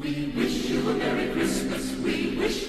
We wish you a Merry Christmas. We wish.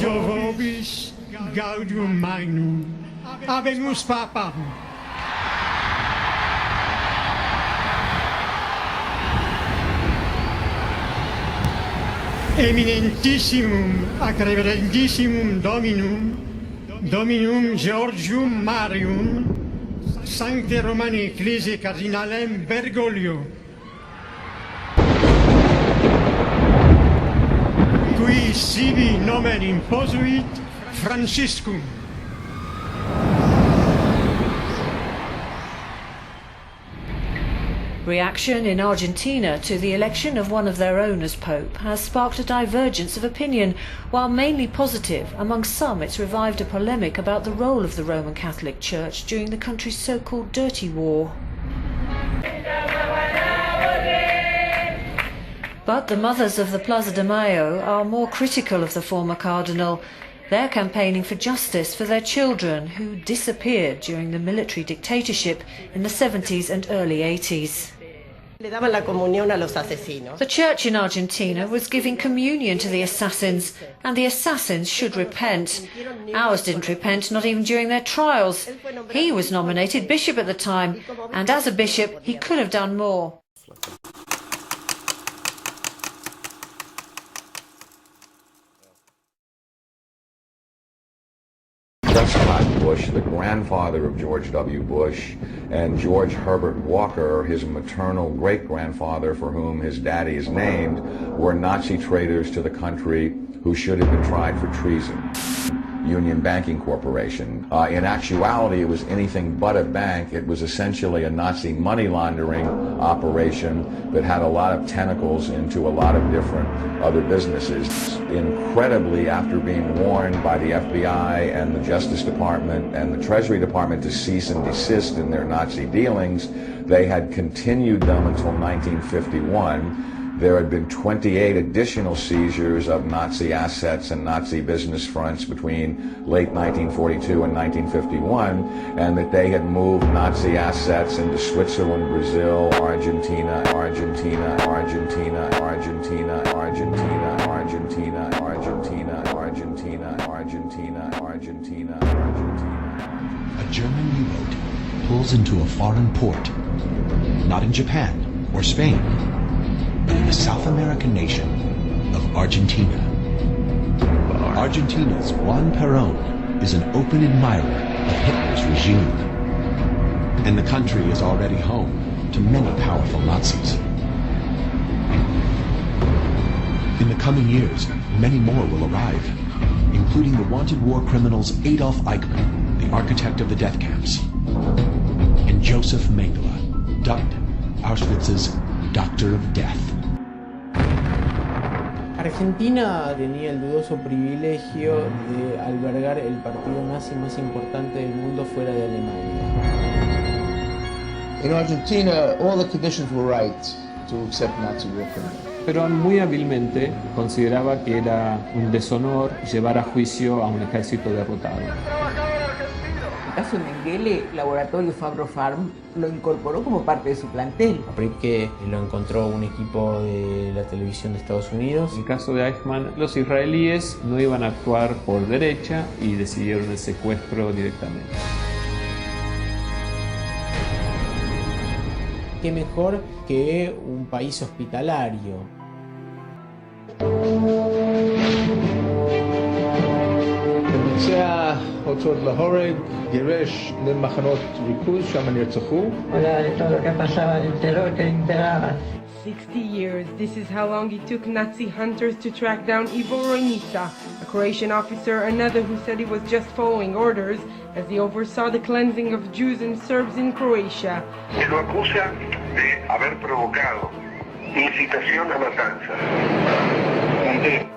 Vobis gaudium magnum, habemus papam. Eminentissimum ac reverendissimum Dominum Georgium Marium, Sancte Romani Ecclesiae Cardinalem Bergoglio, qui sibi nomen imposuit Franciscum. Reaction in Argentina to the election of one of their own as Pope has sparked a divergence of opinion. While mainly positive, among some it's revived a polemic about the role of the Roman Catholic Church during the country's so-called Dirty War. But the mothers of the Plaza de Mayo are more critical of the former cardinal. They're campaigning for justice for their children who disappeared during the military dictatorship in the 70s and early 80s. The church in Argentina was giving communion to the assassins, and the assassins should repent. Ours didn't repent, not even during their trials. He was nominated bishop at the time, and as a bishop he could have done more. Prescott Bush, the grandfather of George W. Bush, and George Herbert Walker, his maternal great-grandfather for whom his daddy is named, were Nazi traitors to the country who should have been tried for treason. Union Banking Corporation. In actuality, it was anything but a bank. It was essentially a Nazi money laundering operation that had a lot of tentacles into a lot of different other businesses. Incredibly, after being warned by the FBI and the Justice Department and the Treasury Department to cease and desist in their Nazi dealings, they had continued them until 1951. There had been 28 additional seizures of Nazi assets and Nazi business fronts between late 1942 and 1951, and that they had moved Nazi assets into Switzerland, Brazil, Argentina, Argentina, Argentina, Argentina, Argentina, Argentina, Argentina, Argentina, Argentina, Argentina, Argentina. A German U-boat pulls into a foreign port, not in Japan or Spain, but in the South American nation of Argentina. Argentina's Juan Perón is an open admirer of Hitler's regime, and the country is already home to many powerful Nazis. In the coming years, many more will arrive, including the wanted war criminals Adolf Eichmann, the architect of the death camps, and Joseph Mengele, dubbed Auschwitz's Doctor of Death. Argentina tenía el dudoso privilegio de albergar el partido nazi más importante del mundo fuera de Alemania. In Argentina, all the conditions were right to accept Nazi war criminals. Perón muy hábilmente consideraba que era un deshonor llevar a juicio a un ejército derrotado. En el caso de Mengele, el laboratorio Fabro-Farm lo incorporó como parte de su plantel. Que lo encontró un equipo de la televisión de Estados Unidos. En el caso de Eichmann, los israelíes no iban a actuar por derecha y decidieron el secuestro directamente. ¿Qué mejor que un país hospitalario? ביצע הוצאות להורג, גירש למחנות ריכוז, שם נרצחו. 60 years. This is how long it took Nazi hunters to track down Ivo Rojnica, a Croatian officer, another who said he was just following orders as he oversaw the cleansing of Jews and Serbs in Croatia. Se lo acusa de haber provocado incitación a matanza.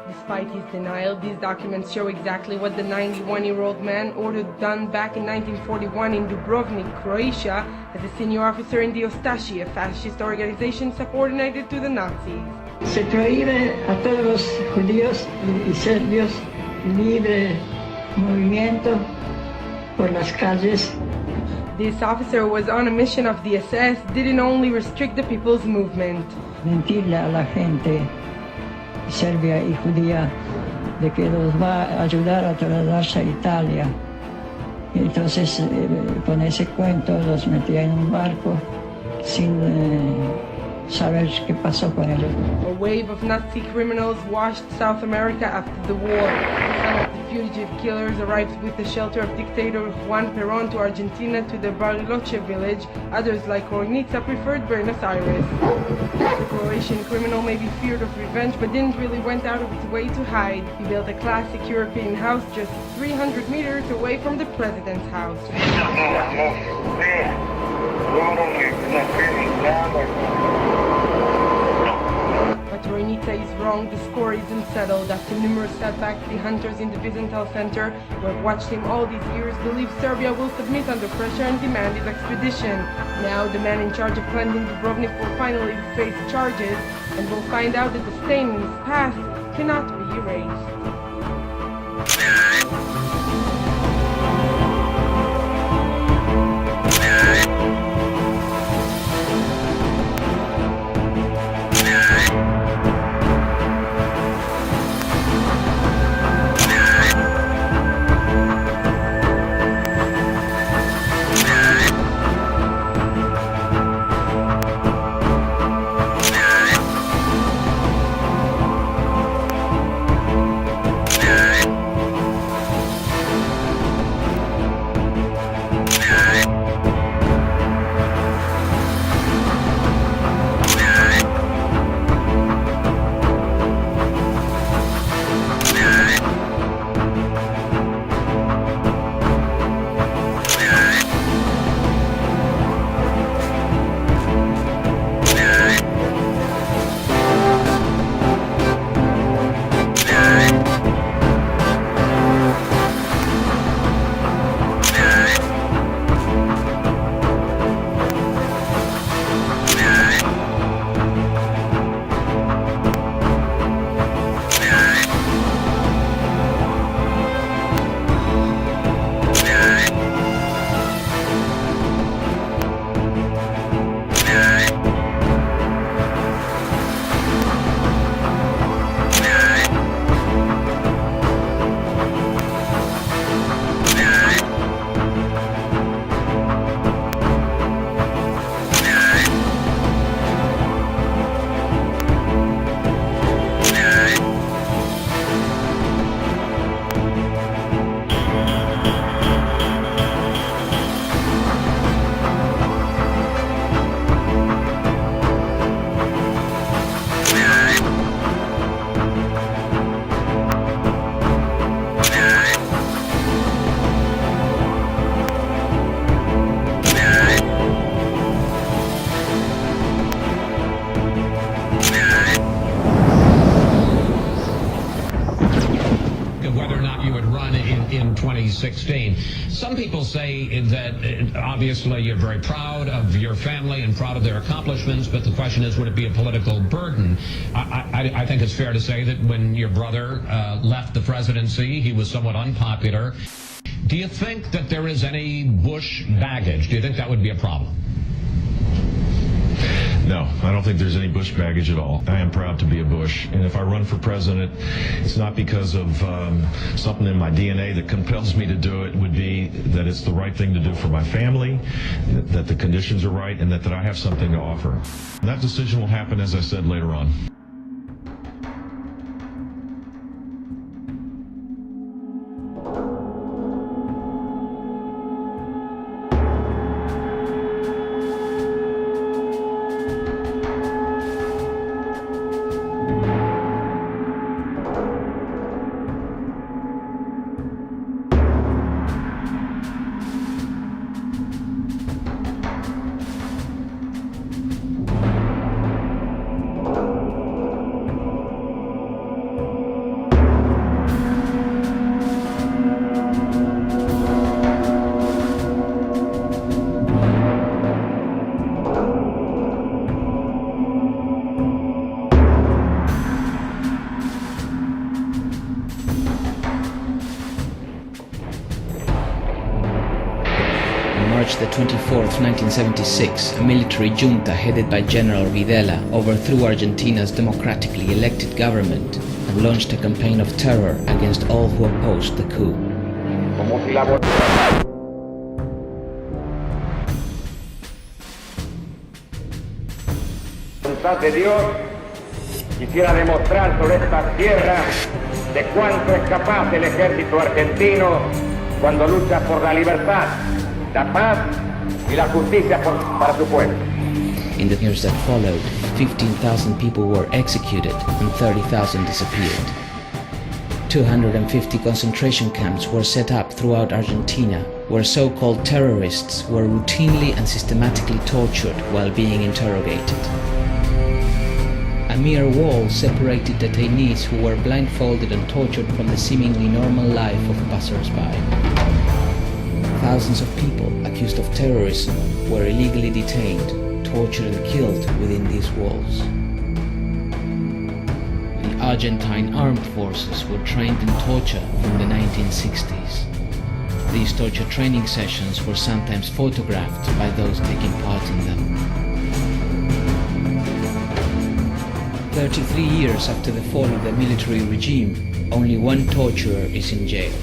Despite his denial, these documents show exactly what the 91-year-old man ordered done back in 1941 in Dubrovnik, Croatia, as a senior officer in the Ostashi, a fascist organization subordinated to the Nazis. Se prohíbe a todos los judíos y serbios libre movimiento por las calles. This officer was on a mission of the SS, didn't only restrict the people's movement. Mentirle a la gente serbia y judía de que los va a ayudar a trasladarse a Italia. Y entonces con ese cuento los metía en un barco sin saber qué pasó con ellos. A wave of Nazi criminals washed South America after the war. Some of the fugitive killers arrived with the shelter of dictator Juan Perón to Argentina to the Bariloche village. Others, like Rojnica, preferred Buenos Aires. The Croatian criminal may be feared of revenge, but didn't really went out of his way to hide. He built a classic European house just 300 meters away from the president's house. But Rojnica is wrong. The score isn't settled. After numerous setbacks, the hunters in the Byzantine center, who have watched him all these years, believe Serbia will submit under pressure and demand his extradition. Now, the man in charge of cleansing Dubrovnik will finally face charges, and will find out that the stain in his past cannot be erased. not you would run in 2016. Some people say that obviously you're very proud of your family and proud of their accomplishments, but the question is, would it be a political burden? I think it's fair to say that when your brother left the presidency, he was somewhat unpopular. Do you think that there is any Bush baggage? Do you think that would be a problem? No, I don't think there's any Bush baggage at all. I am proud to be a Bush, and if I run for president, it's not because of something in my DNA that compels me to do it. It would be that it's the right thing to do for my family, that the conditions are right, and that I have something to offer. And that decision will happen, as I said, later on. March the 24th, 1976, a military junta headed by General Videla overthrew Argentina's democratically elected government and launched a campaign of terror against all who opposed the coup. De Dios, quisiera demostrar sobre esta tierra de cuánto es capaz el ejército argentino cuando lucha por la libertad, la paz y la justicia para su pueblo. In the years that followed, 15,000 people were executed and 30,000 disappeared. 250 concentration camps were set up throughout Argentina, where so-called terrorists were routinely and systematically tortured while being interrogated. A mere wall separated detainees who were blindfolded and tortured from the seemingly normal life of passers-by. Thousands of people accused of terrorism were illegally detained, tortured and killed within these walls. The Argentine armed forces were trained in torture from the 1960s. These torture training sessions were sometimes photographed by those taking part in them. 33 years after the fall of the military regime, only one torturer is in jail.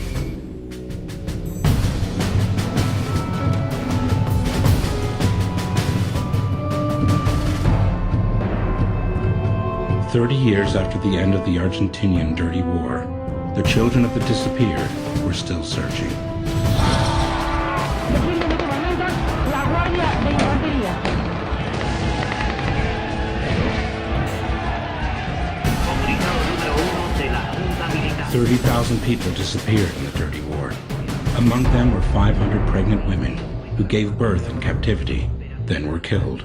"30 years after the end of the Argentinian Dirty War, the children of the disappeared were still searching. "30,000 people disappeared in the Dirty War. Among them were 500 pregnant women who gave birth in captivity, then were killed.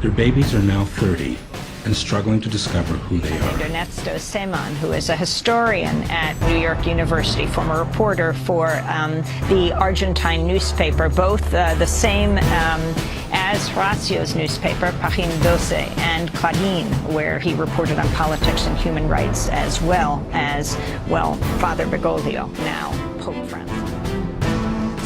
Their babies are now 30 and struggling to discover who they are." Ernesto Seman, who is a historian at New York University, former reporter for the Argentine newspaper, both the same as Horacio's newspaper, Página 12, and Clarín, where he reported on politics and human rights, as well as, well, Father Bergoglio, now Pope Francis.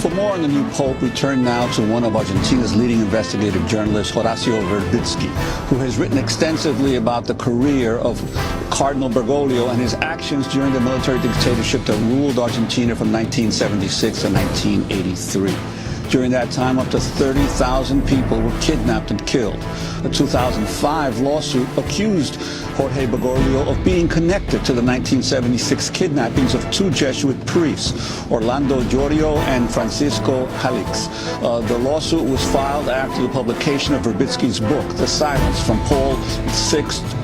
For more on the new Pope, we turn now to one of Argentina's leading investigative journalists, Horacio Verbitsky, who has written extensively about the career of Cardinal Bergoglio and his actions during the military dictatorship that ruled Argentina from 1976 to 1983. During that time, up to 30,000 people were kidnapped and killed. A 2005 lawsuit accused Jorge Bergoglio of being connected to the 1976 kidnappings of two Jesuit priests, Orlando Llorio and Francisco Jalix. The lawsuit was filed after the publication of Verbitsky's book, The Silence, From Paul VI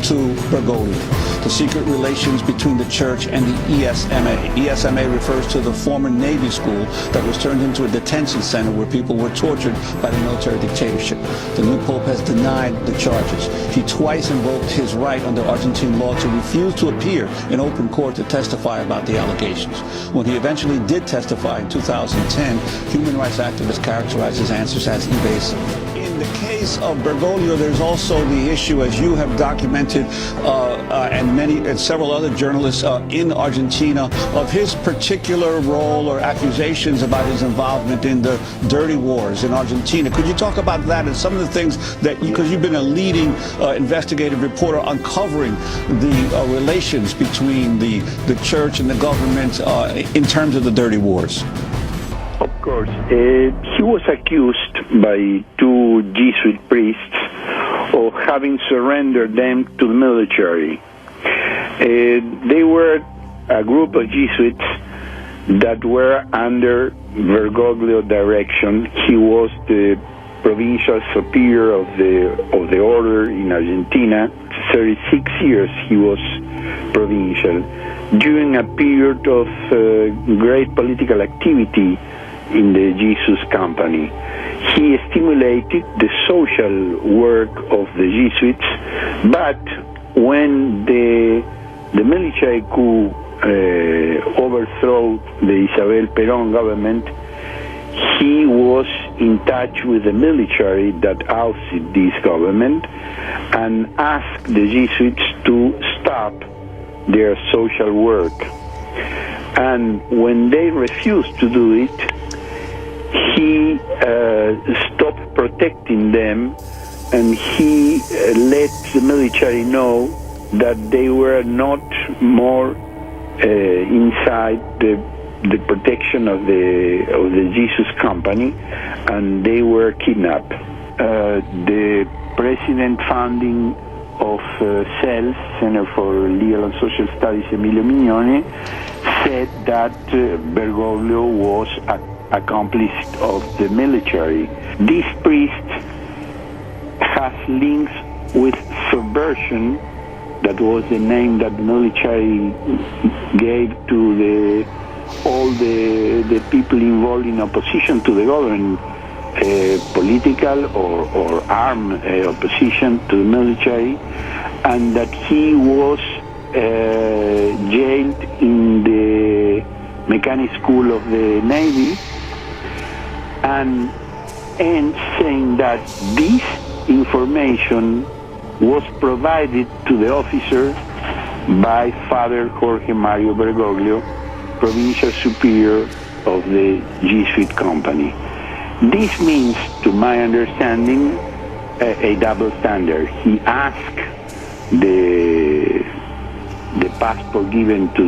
to Bergoglio, The Secret Relations Between the Church and the ESMA. ESMA refers to the former Navy school that was turned into a detention center where people were tortured by the military dictatorship. The new pope has denied the charges. He twice invoked his right under Argentine law to refuse to appear in open court to testify about the allegations. When he eventually did testify in 2010, human rights activists characterized his answers as evasive. In the case of Bergoglio, there's also the issue, as you have documented, and several other journalists in Argentina, of his particular role or accusations about his involvement in the dirty wars in Argentina. Could you talk about that and some of the things that, because you've been a leading investigative reporter uncovering the relations between the church and the government in terms of the dirty wars? Of course. He was accused by two Jesuit priests of having surrendered them to the military. They were a group of Jesuits that were under Bergoglio's direction. He was the provincial superior of the order in Argentina. 36 years he was provincial. During a period of great political activity in the Jesus company, he stimulated the social work of the Jesuits, but when the military coup overthrew the Isabel Perón government, he was in touch with the military that ousted this government and asked the Jesuits to stop their social work. And when they refused to do it, he stopped protecting them, and he let the military know that they were not more inside the protection of the Jesus company, and they were kidnapped. The president founding of CELS, Center for Legal and Social Studies, Emilio Mignone, said that Bergoglio was accomplice of the military. This priest has links with subversion. That was the name that the military gave to all the people involved in opposition to the government, political or armed opposition to the military, and that he was jailed in the mechanic school of the Navy, and saying that this information was provided to the officer by Father Jorge Mario Bergoglio, provincial superior of the Jesuit company. This means, to my understanding, a double standard. He asked the passport given to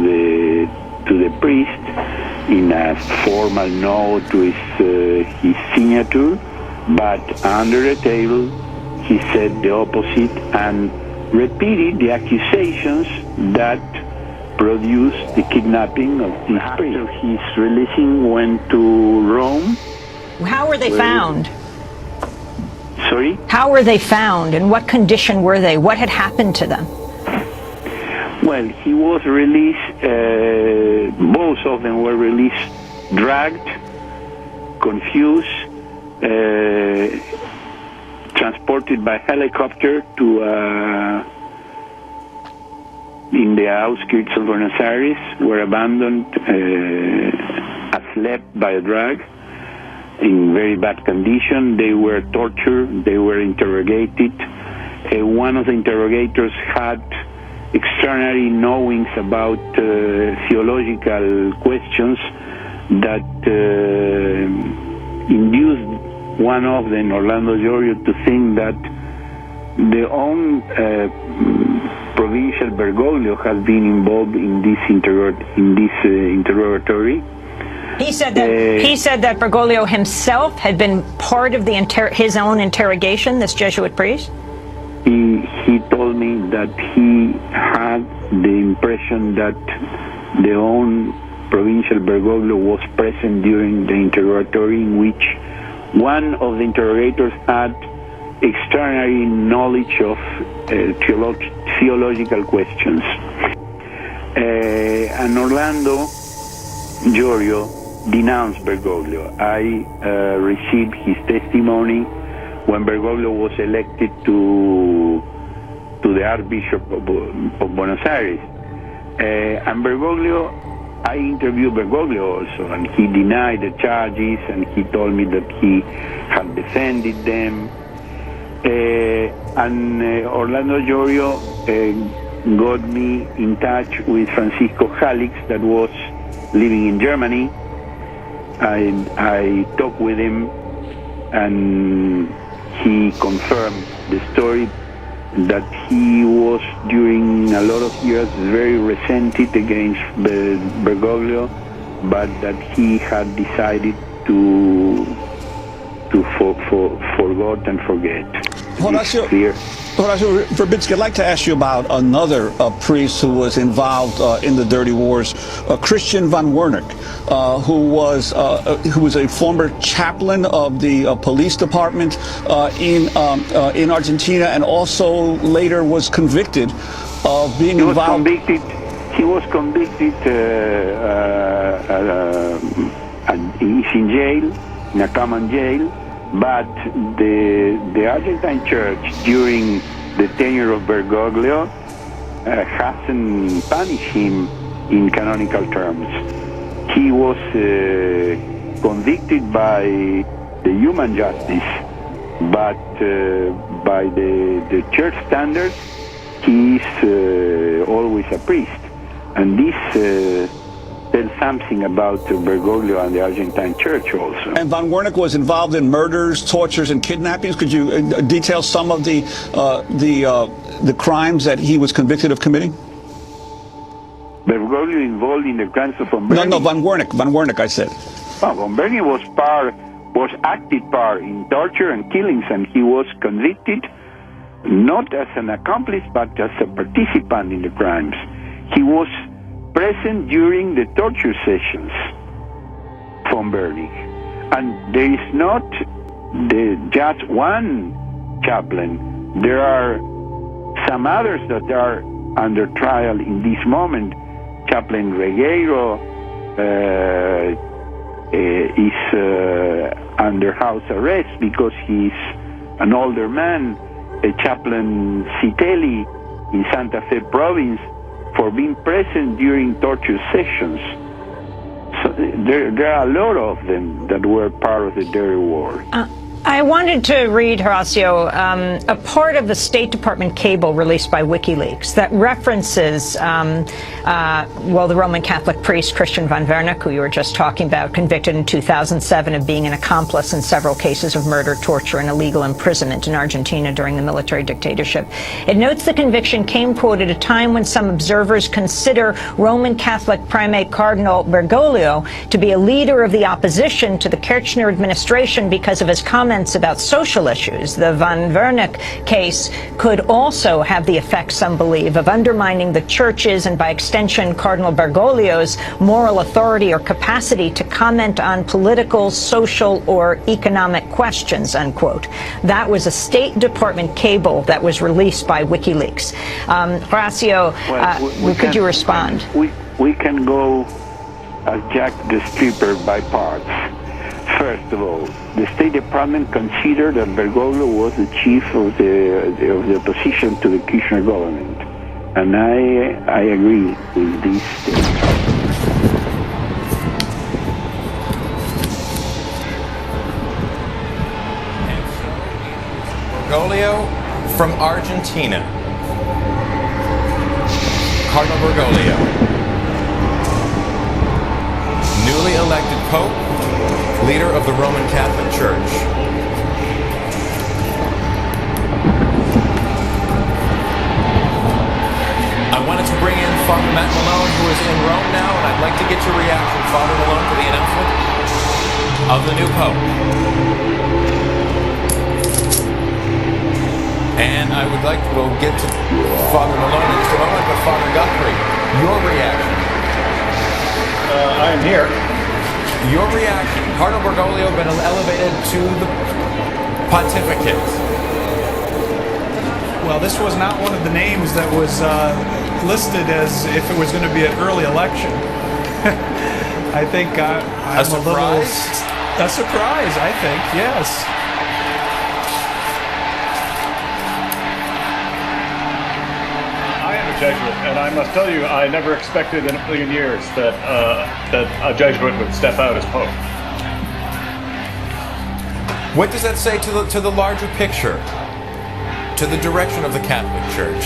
the priest in a formal note with his signature, but under the table he said the opposite and repeated the accusations that produced the kidnapping of this priest. After his releasing, went to Rome. How were they found? Sorry? How were they found? In what condition were they? What had happened to them? Well, he was released, both of them were released, dragged, confused, transported by helicopter to in the outskirts of Buenos Aires, were abandoned as left by a drag in very bad condition. They were tortured, they were interrogated. One of the interrogators had extraordinary knowings about theological questions that induced one of them, Orlando Giorgio, to think that the own provincial Bergoglio has been involved in this interrogatory. He said that Bergoglio himself had been part of his own interrogation, this Jesuit priest? He told me that he had the impression that the own provincial Bergoglio was present during the interrogatory, in which one of the interrogators had extraordinary knowledge of theological questions. And Orlando Giorgio denounced Bergoglio. I received his testimony when Bergoglio was elected to the Archbishop of Buenos Aires. And Bergoglio, I interviewed Bergoglio also, and he denied the charges, and he told me that he had defended them. And Orlando Jorio got me in touch with Francisco Jalix, that was living in Germany. I talked with him, and he confirmed the story that he was during a lot of years very resented against Bergoglio, but that he had decided to forget and forget. Horacio Verbitsky, I'd like to ask you about another priest who was involved in the Dirty Wars, Christian von Wernick, who was a former chaplain of the police department in Argentina, and also later was convicted of being involved. He was convicted. He's in jail, in a common jail. But the Argentine Church, during the tenure of Bergoglio, hasn't punished him in canonical terms. He was convicted by the human justice, but by the church standards, he is always a priest. And this tells something about Bergoglio and the Argentine Church also. And von Wernick was involved in murders, tortures, and kidnappings. Could you detail some of the crimes that he was convicted of committing? Bergoglio involved in the crimes of von Wernick? No, von Wernick, I said. Well, von Wernick was active part in torture and killings, and he was convicted not as an accomplice, but as a participant in the crimes. He was present during the torture sessions from Wernick. And there is not just one chaplain. There are some others that are under trial in this moment. Chaplain Regueiro is under house arrest because he's an older man. Chaplain Citelli in Santa Fe province for being present during torture sessions. So there are a lot of them that were part of the Dirty War. I wanted to read, Horacio, a part of the State Department cable released by WikiLeaks that references, the Roman Catholic priest Christian von Wernick, who you were just talking about, convicted in 2007 of being an accomplice in several cases of murder, torture, and illegal imprisonment in Argentina during the military dictatorship. It notes the conviction came, quote, at a time when some observers consider Roman Catholic Primate Cardinal Bergoglio to be a leader of the opposition to the Kirchner administration because of his comments about social issues. The von Wernick case could also have the effect, some believe, of undermining the church's and by extension Cardinal Bergoglio's moral authority or capacity to comment on political, social, or economic questions, unquote. That was a State Department cable that was released by WikiLeaks. Horacio, could you respond? We can go as Jack the Stripper by parts. First of all, the State Department considered that Bergoglio was the chief of the opposition to the Kirchner government, and I agree with this statement. Bergoglio from Argentina. Cardinal Bergoglio, newly elected Pope, leader of the Roman Catholic Church. I wanted to bring in Father Matt Malone, who is in Rome now, and I'd like to get your reaction, Father Malone, to the announcement of the new Pope. And I would like to, we'll get to Father Malone in just a moment, but Father Guthrie, your reaction. I am here. Your reaction. Cardinal Bergoglio been elevated to the pontificate. Well, this was not one of the names that was listed as if it was going to be an early election. I think I'm a surprise? A surprise, I think, yes. I am a Jesuit, and I must tell you, I never expected in a million years that a Jesuit would step out as Pope. What does that say to the larger picture, to the direction of the Catholic Church?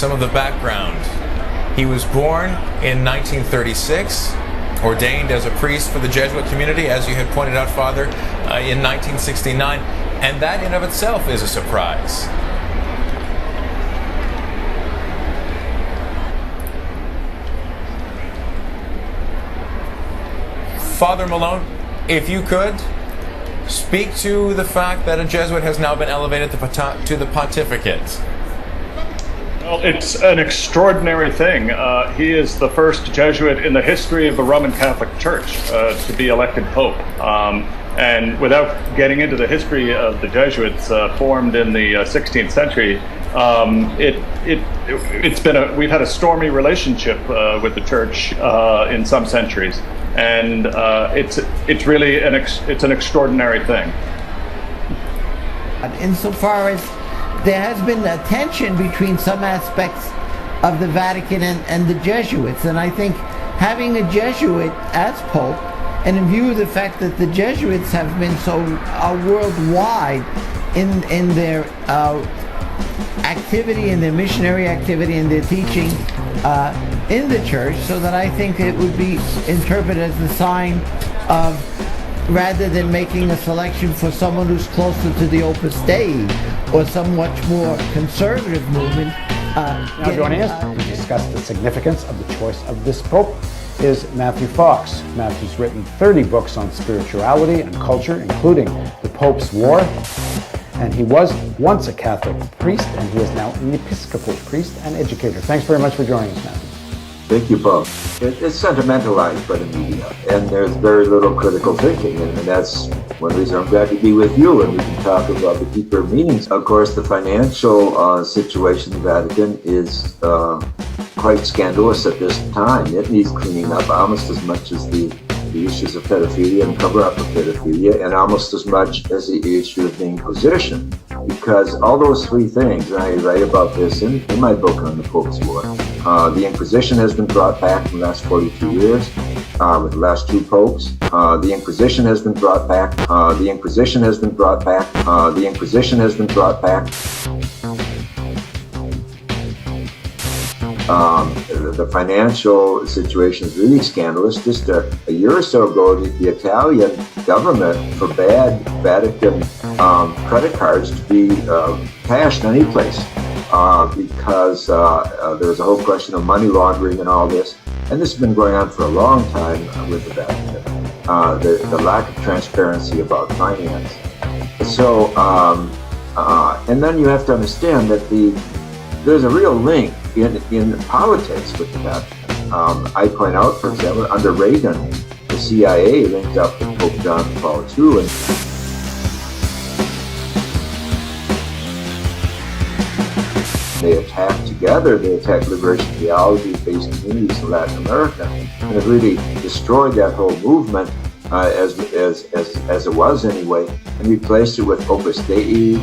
some of the background. He was born in 1936, ordained as a priest for the Jesuit community, as you had pointed out, Father, in 1969, and that in of itself is a surprise. Father Malone, if you could, speak to the fact that a Jesuit has now been elevated to the pontificate. Well, it's an extraordinary thing. He is the first Jesuit in the history of the Roman Catholic Church to be elected Pope. And without getting into the history of the Jesuits formed in the 16th century, we've had a stormy relationship with the Church in some centuries, and it's really an extraordinary thing. Insofar as there has been a tension between some aspects of the Vatican and the Jesuits, and I think having a Jesuit as Pope, and in view of the fact that the Jesuits have been so worldwide in their activity, in their missionary activity, in their teaching in the Church, so that I think it would be interpreted as a sign of, rather than making a selection for someone who's closer to the Opus Dei or some much more conservative movement. Now joining us to discuss the significance of the choice of this Pope is Matthew Fox. Matthew's written 30 books on spirituality and culture, including The Pope's War. And he was once a Catholic priest, and he is now an Episcopal priest and educator. Thanks very much for joining us, Matthew. Thank you, Bob. It's sentimentalized by the media, and there's very little critical thinking, and that's one reason I'm glad to be with you, and we can talk about the deeper meanings. Of course, the financial situation in the Vatican is quite scandalous at this time. It needs cleaning up almost as much as the issues of pedophilia and cover-up of pedophilia, and almost as much as the issue of the Inquisition, because all those three things, and I write about this in my book on the Pope's War, the Inquisition has been brought back in the last 42 years with the last two popes. The Inquisition has been brought back. The Inquisition has been brought back. The Inquisition has been brought back. The financial situation is really scandalous. Just a year or so ago, the Italian government forbade Vatican credit cards to be cashed any place because there was a whole question of money laundering and all this. And this has been going on for a long time with the Vatican. The lack of transparency about finance. So, and then you have to understand that there's a real link in politics with the Vatican. I point out, for example, under Reagan, the CIA linked up with Pope John Paul II, and they attacked together. They attacked liberation theology-based communities in Latin America, and have really destroyed that whole movement as it was anyway, and replaced it with Opus Dei.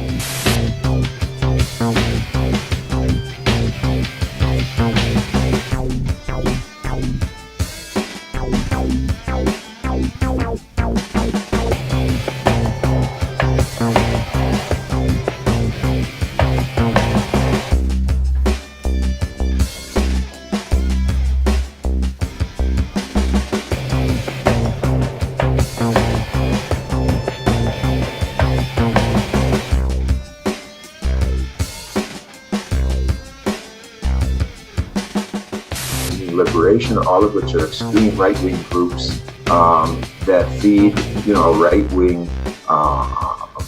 Liberation, all of which are extreme right-wing groups that feed, right-wing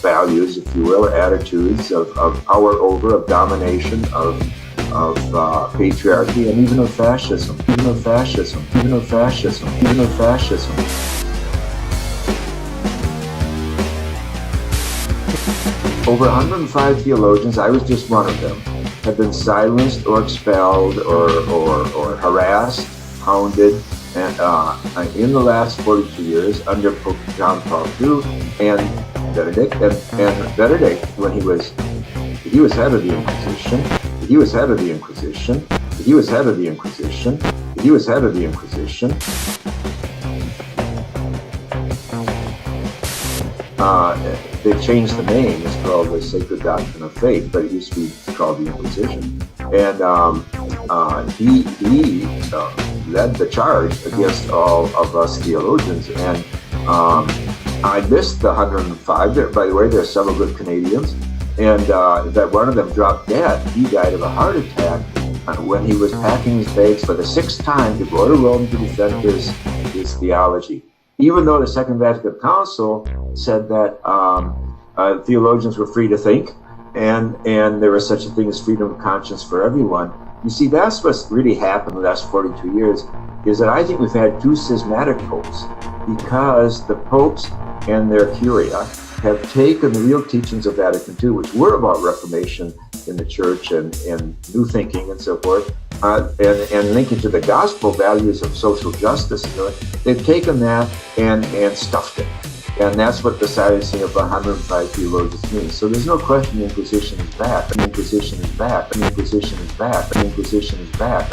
values, if you will, attitudes of power over, of domination, of patriarchy, and even of fascism, Over 105 theologians, I was just one of them, have been silenced or expelled or harassed, hounded, and in the last 42 years under Pope John Paul II and Benedict, and Benedict, when he was head of the Inquisition, They changed the name. It's called the Sacred Doctrine of Faith, but it used to be called the Inquisition. And he led the charge against all of us theologians. And I missed the 105. By the way, there's several good Canadians. And that one of them dropped dead. He died of a heart attack when he was packing his bags for the 6th time to go to Rome to defend his theology. Even though the Second Vatican Council said that theologians were free to think, and there was such a thing as freedom of conscience for everyone. You see, that's what's really happened in the last 42 years, is that I think we've had 2 schismatic popes, because the popes and their curia have taken the real teachings of Vatican II, which were about Reformation in the church and new thinking and so forth, and link it to the gospel values of social justice. They've taken that and stuffed it. And that's what the silencing of 105 theologians means. So there's no question the Inquisition is back. The Inquisition is back. The Inquisition is back. The Inquisition is back.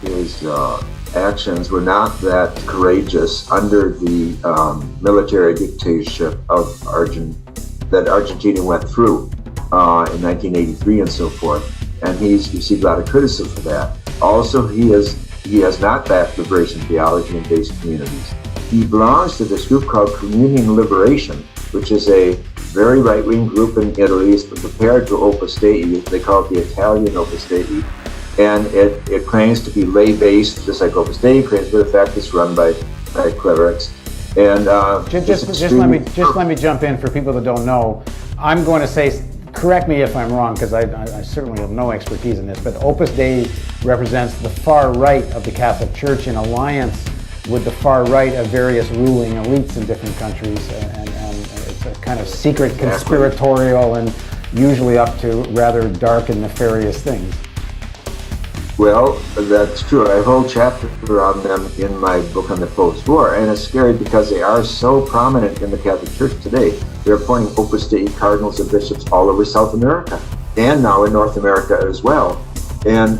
His actions were not that courageous under the military dictatorship of that Argentina went through in 1983 and so forth. And he's received a lot of criticism for that. Also, he has not backed liberation theology in base communities. He belongs to this group called Communion Liberation, which is a very right-wing group in Italy. It's prepared to Opus Dei. They call it the Italian Opus Dei. And it claims to be lay-based, just like Opus Dei claims, but in fact it's run by clerics. And just let me jump in for people that don't know. I'm going to say, correct me if I'm wrong, because I certainly have no expertise in this, but Opus Dei represents the far right of the Catholic Church in alliance with the far right of various ruling elites in different countries, and it's a kind of secret, conspiratorial, and usually up to rather dark and nefarious things. Well, that's true. I have a whole chapter on them in my book on the Pope's War, and it's scary because they are so prominent in the Catholic Church today. They're appointing Opus Dei cardinals and bishops all over South America, and now in North America as well. And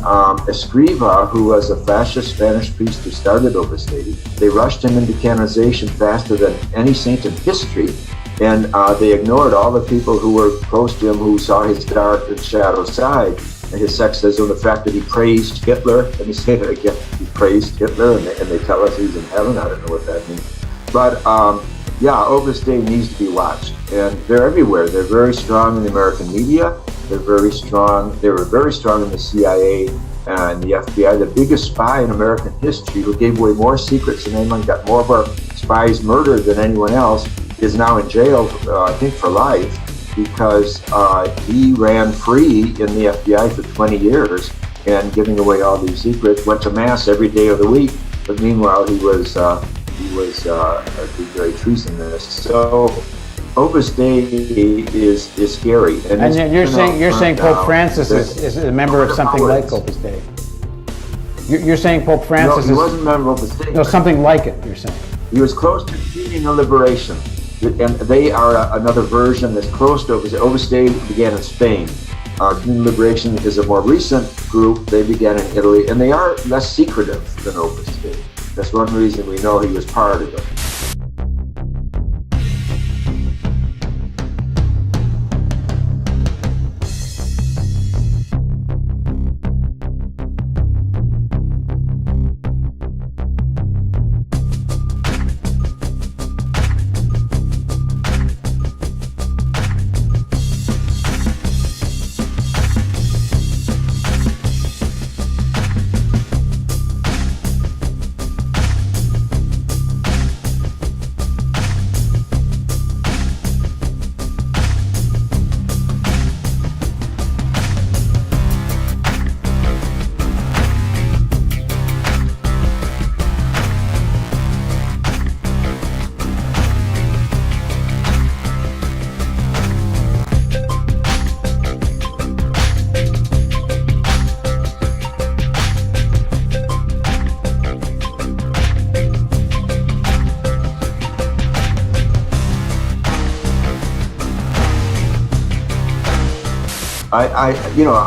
Escriva, who was a fascist Spanish priest who started Opus Dei, they rushed him into canonization faster than any saint in history, and they ignored all the people who were close to him, who saw his dark and shadow side, and his sexism, the fact that he praised Hitler. Let me say that again, he praised Hitler, and they tell us he's in heaven. I don't know what that means. But yeah, Opus Dei needs to be watched, and they're everywhere. They're very strong in the American media. They're very strong. They were very strong in the CIA and the FBI. The biggest spy in American history, who gave away more secrets than anyone, got more of our spies murdered than anyone else, is now in jail, I think for life, because he ran free in the FBI for 20 years and giving away all these secrets. Went to mass every day of the week, but meanwhile he was very treasonous. So Opus Dei is scary. And you're saying Pope Francis is a member of something like Opus Dei. You're saying Pope Francis he wasn't a member of Opus Dei. No, something like it, you're saying. He was close to Communion Liberation. And they are another version that's close to Opus Dei. Opus Dei began in Spain. Communion Liberation is a more recent group. They began in Italy, and they are less secretive than Opus Dei. That's one reason we know he was part of it.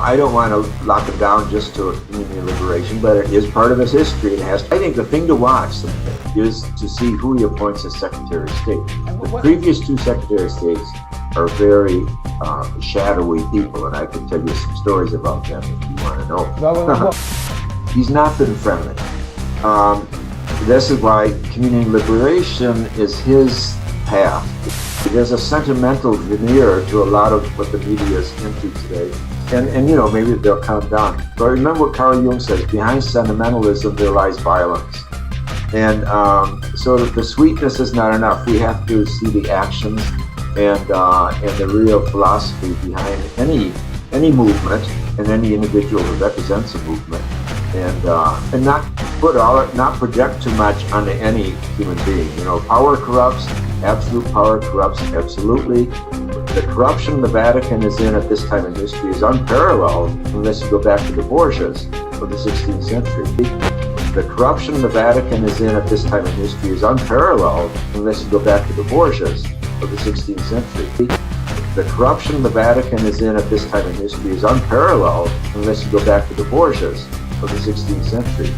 I don't want to lock it down just to community liberation, but it is part of its history. I think the thing to watch is to see who he appoints as Secretary of State. The previous two Secretary of States are very shadowy people, and I could tell you some stories about them if you want to know. He's not been friendly. This is why community liberation is his path. There's a sentimental veneer to a lot of what the media is into today. And you know, maybe they'll calm down. But remember what Carl Jung says, behind sentimentalism there lies violence. And so the sweetness is not enough. We have to see the actions and the real philosophy behind any movement and any individual that represents a movement, and not project too much onto any human being. You know, power corrupts. Absolute power corrupts absolutely. The corruption the Vatican is in at this time in history is unparalleled unless you go back to the Borgias of the 16th century. The corruption the Vatican is in at this time in history is unparalleled unless you go back to the Borgias of the 16th century. The corruption the Vatican is in at this time in history is unparalleled unless you go back to the Borgias of the 16th century.